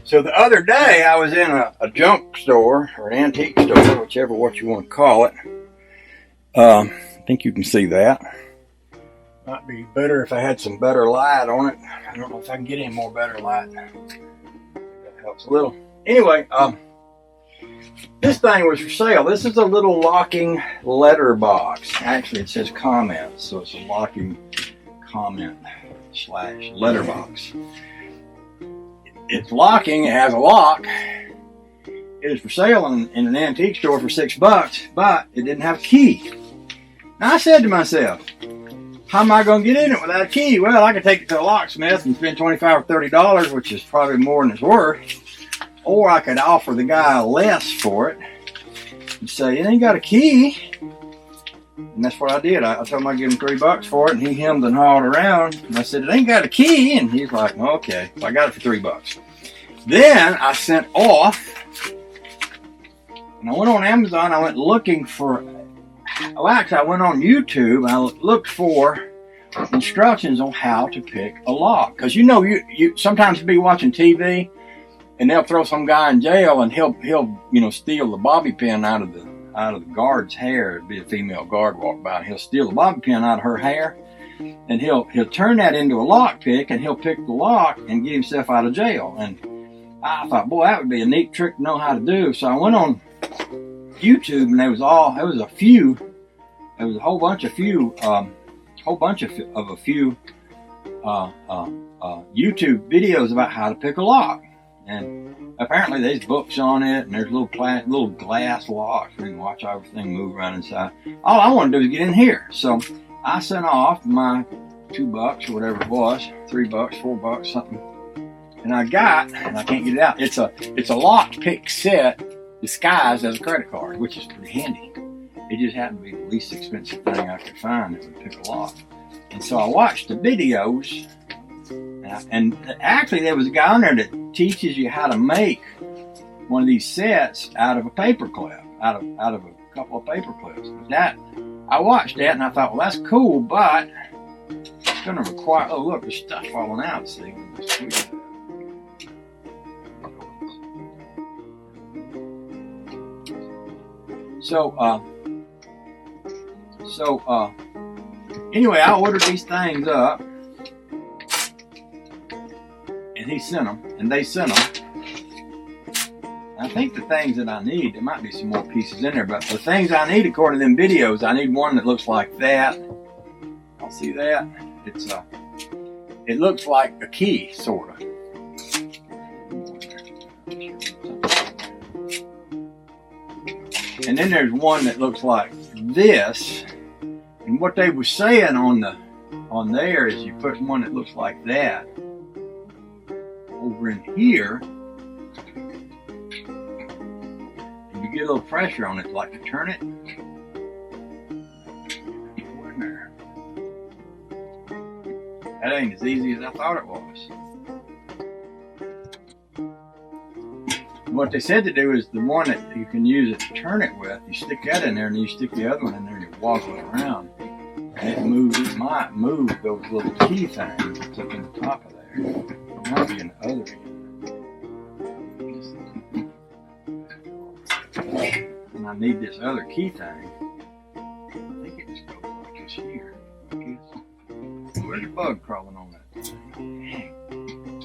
So the other day I was in a junk store or an antique store, whichever what you want to call it. I think you can see that. Might be better if I had some better light on it. I don't know if I can get any more better light. That helps a little. Anyway, this thing was for sale. This is a little locking letter box. Actually, it says comments, so it's a locking comment / letter box. It's locking. It has a lock. It is for sale in an antique store for $6, but it didn't have a key. Now I said to myself, how am I going to get in it without a key? Well, I could take it to a locksmith and spend $25 or $30, which is probably more than it's worth. Or I could offer the guy less for it and say, it ain't got a key. And that's what I did. I told him I'd give him $3 for it, and he hemmed and hawed around. And I said, it ain't got a key. And he's like, okay. So I got it for $3. Then I sent off, and I went on Amazon. I went looking for, well, actually, I went on YouTube, and I looked for instructions on how to pick a lock. Because you sometimes be watching TV, and they'll throw some guy in jail, and he'll steal the bobby pin out of the guard's hair. It'd be a female guard walk by, and he'll steal the bobby pin out of her hair, and he'll turn that into a lock pick, and he'll pick the lock and get himself out of jail. And I thought, boy, that would be a neat trick to know how to do. So I went on YouTube, and there was a whole bunch of YouTube videos about how to pick a lock. And apparently there's books on it, and there's little glass locks where you can watch everything move around inside. All I want to do is get in here. So I sent off my $2 or whatever it was, $3, $4, something. And I can't get it out. It's a lock pick set disguised as a credit card, which is pretty handy. It just happened to be the least expensive thing I could find that would pick a lock. And so I watched the videos, and actually there was a guy on there that teaches you how to make one of these sets out of a paper clip, out of a couple of paper clips. I watched that and I thought, well, that's cool, but it's going to require. Oh, look, there's stuff falling out. See, anyway, I ordered these things up. And he sent them, and they sent them. I think the things that I need, there might be some more pieces in there, but the things I need, according to them videos, I need one that looks like that. I'll see that. It looks like a key, sort of. And then there's one that looks like this. And what they were saying on there is you put one that looks like that over in here, and you get a little pressure on it, like to turn it. That ain't as easy as I thought it was. What they said to do is the one that you can use it to turn it with, you stick that in there, and you stick the other one in there, and you wobble it around, and it might move those little key things that's up in the top of there. Might be in the other end. And I need this other key thing. I think it just goes like this here. Where's the bug crawling on that thing? Dang.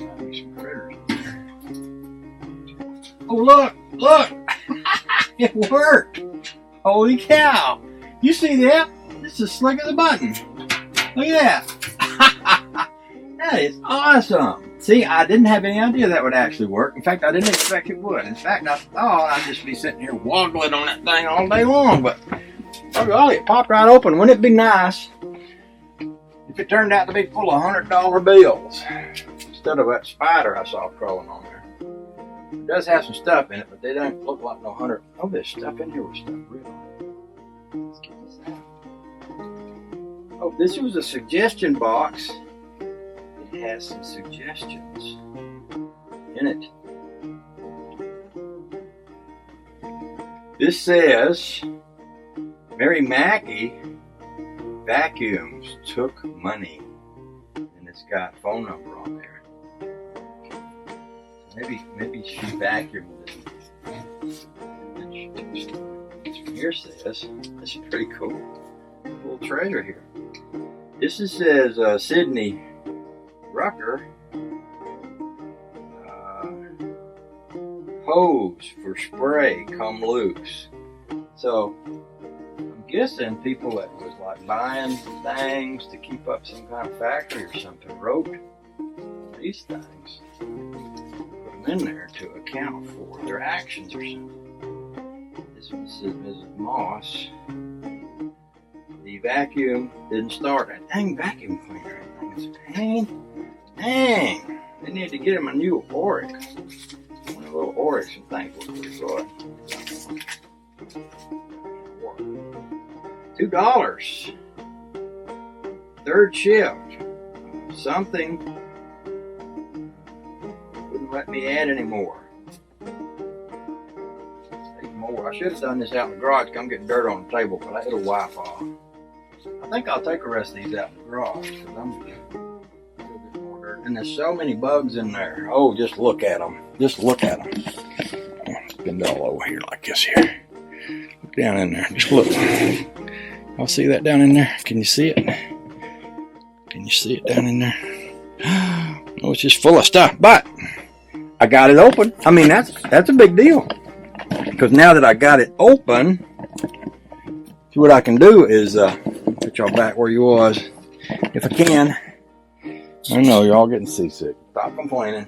Might be some critters in there. Oh, look! It worked! Holy cow! You see that? This is slick as a button. Look at that! That is awesome! See, I didn't have any idea that would actually work. In fact, I didn't expect it would. In fact, I thought I'd just be sitting here waggling on that thing all day long. But, oh golly, it popped right open. Wouldn't it be nice if it turned out to be full of $100 bills instead of that spider I saw crawling on there? It does have some stuff in it, but they don't look like no 100. Oh, there's stuff in here with stuff real. Let's get this out. Oh, this was a suggestion box. It has some suggestions in it. This says, Mary Mackey vacuums took money. And it's got a phone number on there. Maybe she vacuumed it. Here says, this is pretty cool. A little treasure here. This says Sydney Rucker. Hose for spray come loose. So I'm guessing people that was like buying things to keep up some kind of factory or something wrote these things, put them in there to account for their actions or something. This one says Mrs. Moss. The vacuum didn't start. That dang vacuum cleaner. That thing is a pain. Dang. They need to get him a new Oryx. One of the little Oryx and things look pretty good. $2. Third shift. Something wouldn't let me add any more. I should have done this out in the garage. I'm getting dirt on the table, but it'll wipe off. I think I'll take the rest of these out in the garage because I'm a little bit more dirt. And there's so many bugs in there. Oh, just look at them. Just look at them. Bend all over here like this here. Look down in there. Just look. I'll see that down in there. Can you see it? Can you see it down in there? Oh, it's just full of stuff. But I got it open. I mean, that's a big deal. Because now that I got it open, see what I can do is put y'all back where you was, if I can. I know you're all getting seasick. Stop complaining.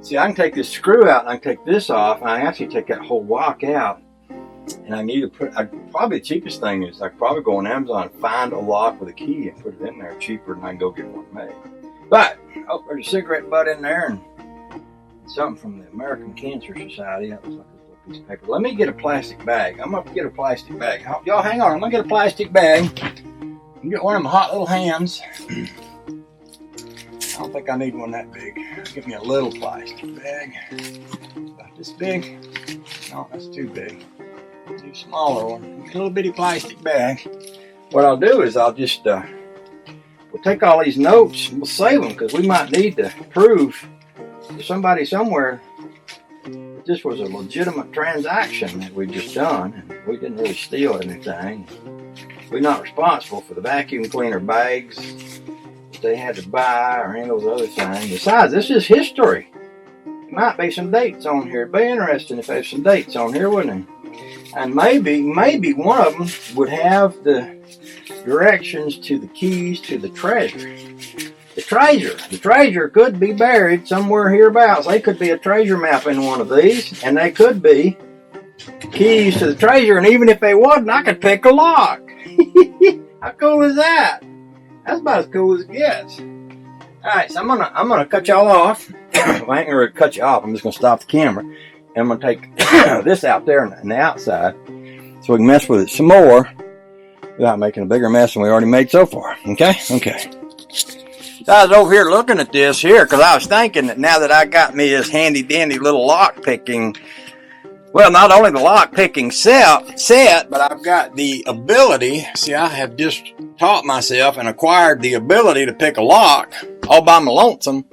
See, I can take this screw out and I can take this off, and I actually take that whole lock out. And I need to probably the cheapest thing is I could probably go on Amazon and find a lock with a key and put it in there cheaper than I can go get one made. But oh, there's a cigarette butt in there and something from the American Cancer Society. That looks like this little piece of paper. Let me get a plastic bag. I'm going to get a plastic bag. Y'all hang on. I'm going to get a plastic bag. Get one of them hot little hands. I don't think I need one that big. Give me a little plastic bag. About this big. No, that's too big. Do a smaller one. A little bitty plastic bag. What I'll do is I'll just we'll take all these notes and we'll save them because we might need to prove to somebody somewhere that this was a legitimate transaction that we just done and we didn't really steal anything. We're not responsible for the vacuum cleaner bags that they had to buy or any of those other things. Besides, this is history. There might be some dates on here. It'd be interesting if there's some dates on here, wouldn't it? And maybe one of them would have the directions to the keys to the treasure. The treasure could be buried somewhere hereabouts. They could be a treasure map in one of these, and they could be keys to the treasure. And even if they wasn't, I could pick a lock. How cool is that? That's about as cool as it gets. All right, so I'm gonna cut y'all off. Well, I ain't gonna cut you off. I'm just gonna stop the camera. And I'm going to take this out there on the outside so we can mess with it some more without making a bigger mess than we already made so far. Okay? Okay. So I was over here looking at this here because I was thinking that now that I got me this handy dandy little lock picking, well, not only the lock picking set, but I've got the ability. See, I have just taught myself and acquired the ability to pick a lock all by my lonesome.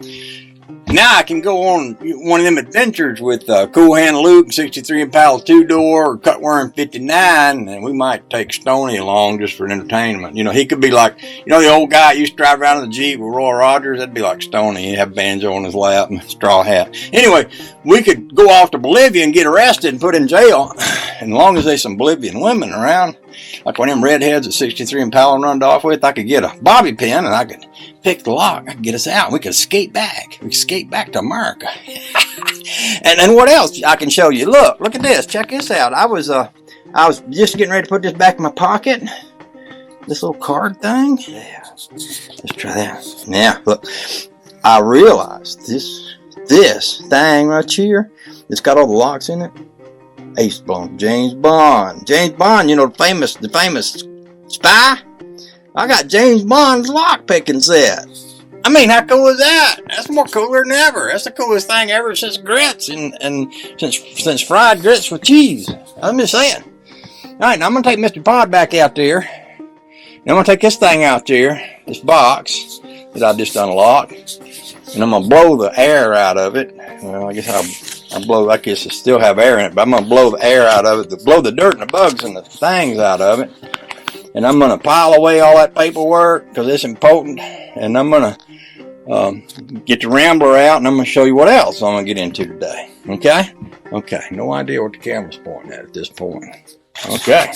Now I can go on one of them adventures with Cool Hand Luke and 63 Impala 2-door or Cutworm 59, and we might take Stoney along just for entertainment. You know, he could be like, you know, the old guy used to drive around in the Jeep with Roy Rogers. That'd be like Stoney. He'd have a banjo on his lap and a straw hat. Anyway, we could go off to Bolivia and get arrested and put in jail. And as long as there's some Bolivian women around, like one of them redheads at 63 Impala runned off with, I could get a bobby pin and I could pick the lock. I could get us out. We could escape back. We could escape back to America. And then what else I can show you? Look at this. Check this out. I was just getting ready to put this back in my pocket. This little card thing. Yeah. Let's try that. Yeah. Look, I realized this thing right here. It's got all the locks in it. Ace Bond, James Bond, you know, the famous spy. I got James Bond's lock picking set. I mean, how cool is that? That's more cooler than ever. That's the coolest thing ever since grits and since fried grits with cheese. I'm just saying. All right, now I'm gonna take Mr. Pod back out there. And I'm gonna take this thing out there, this box that I just unlocked. and I'm gonna blow the air out of it. Well, I guess I guess it still have air in it, but I'm gonna blow the air out of it, to blow the dirt and the bugs and the things out of it. And I'm gonna pile away all that paperwork because it's important. And I'm gonna get the Rambler out, and I'm gonna show you what else I'm gonna get into today. Okay? Okay. No idea what the camera's pointing at this point. Okay.